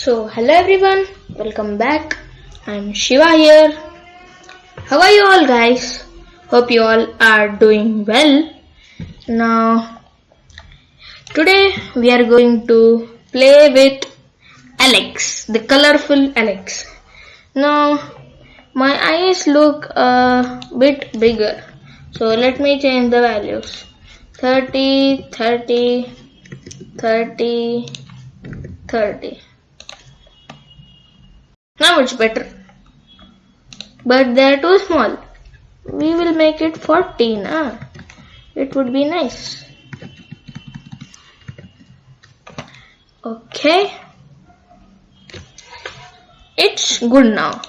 Hello everyone, welcome back. I'm Shiva here. How are you all guys? Hope you all are doing well. Now, today we are going to play with Alex, the colorful Alex. Now, my eyes look a bit bigger. So let me change the values. 30, 30, 30, 30. Now it's better. But they are too small. We will make it 14. It would be nice. Okay. It's good now.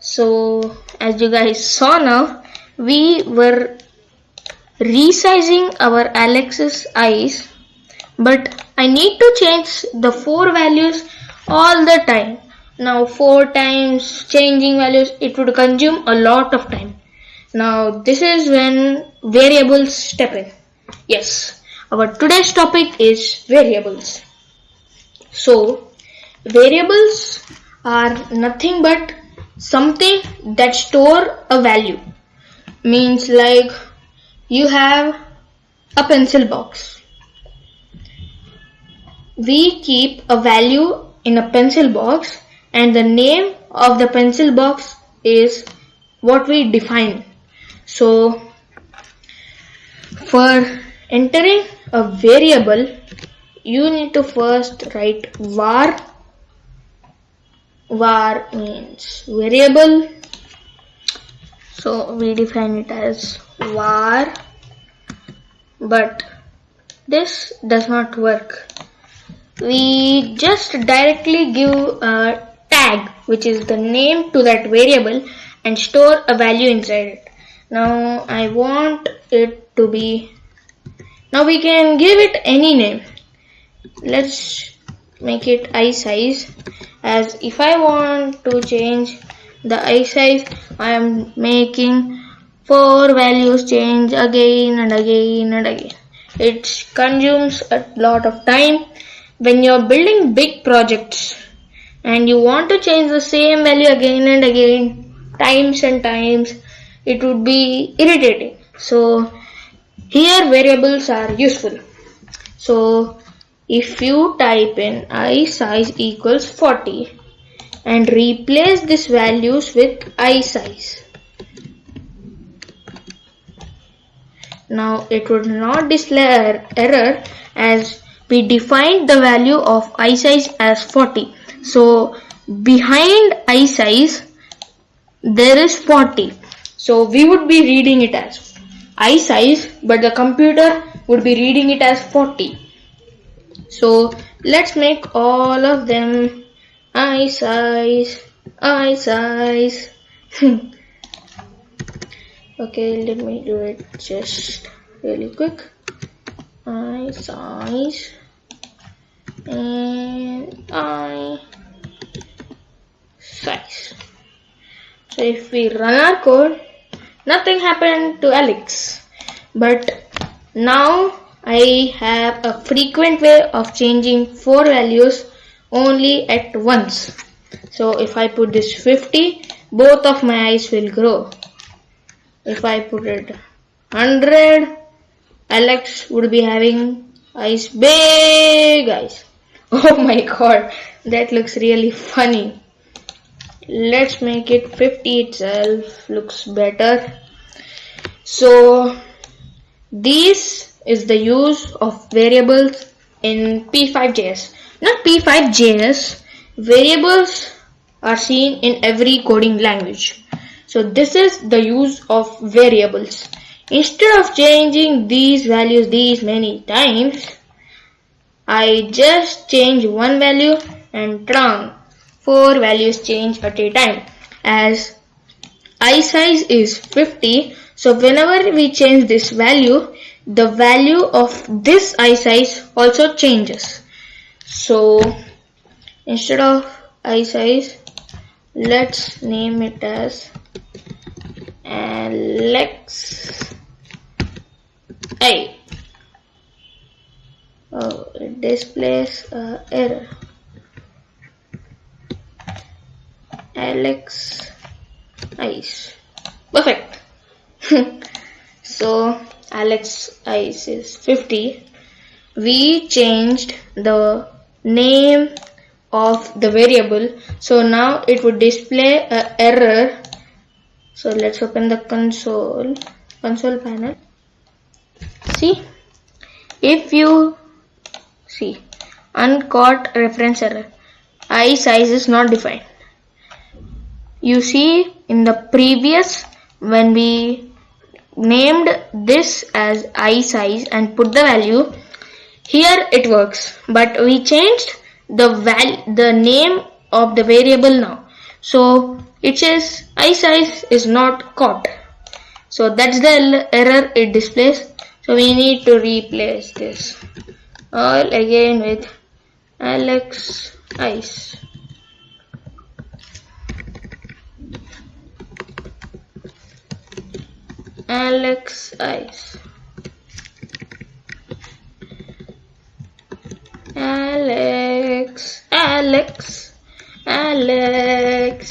So as you guys saw now, we were resizing our Alex's eyes. But I need to change the 4 values all the time. Now 4 times changing values, it would consume a lot of time. Now this is when variables step in. Yes, our today's topic is variables. So variables are nothing but something that store a value. Means like you have a pencil box. We keep a value in a pencil box and the name of the pencil box is what we define. So for entering a variable, you need to first write var. Var means variable. So we define it as var, but this does not work. We just directly give a tag, which is the name to that variable, and store a value inside it. Now I want it to be, now we can give it any name. Let's make it eye size, as if I want to change the eye size, I am making 4 values change again and again and again. It consumes a lot of time. When you're building big projects and you want to change the same value again and again, times and times, it would be irritating. So here variables are useful. So if you type in eye size equals 40 and replace these values with eye size, now it would not display error as we defined the value of eye size as 40. So behind eye size there is 40. So we would be reading it as eye size, but the computer would be reading it as 40. So let's make all of them eye size, eye size. Okay, let me do it just really quick. Eye size and eye size. So if we run our code, nothing happened to Alex. But now I have a frequent way of changing 4 values only at once. So if I put this 50, both of my eyes will grow. If I put it 100, Alex would be having eyes, big eyes. Oh my god, that looks really funny. Let's make it 50 itself, looks better. So this is the use of variables in P5.js. Not P5.js, variables are seen in every coding language. So this is the use of variables. Instead of changing these values these many times, I just change one value and 4 values change at a time. As eye size is 50, so whenever we change this value, the value of this eye size also changes. So instead of eye size, let's name it as Alex eye. Oh, it displays error. Alex Ice. Perfect. So Alex Ice is 50. We changed the name of the variable, so now it would display an error. So let's open the console panel. See, if you see uncaught reference error, I size is not defined. You see in the previous, when we named this as I size and put the value, here it works, but we changed the name of the variable now, so it says I size is not caught. So that's the error it displays. So we need to replace this all again with Alex Ice. Alex Ice.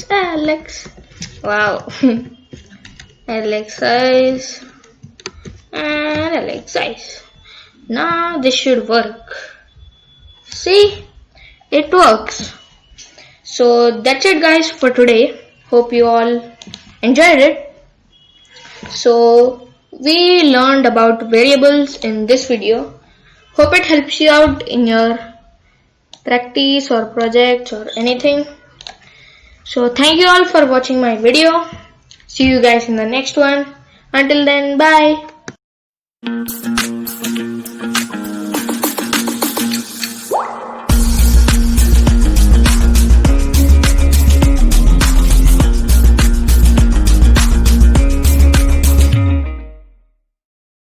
Alex. Wow. Alex Ice and Alex Ice. Now this should work. See, it works. So that's it guys for today. Hope you all enjoyed it. So we learned about variables in this video. Hope it helps you out in your practice or projects or anything. So thank you all for watching my video. See you guys in the next one. Until then, bye.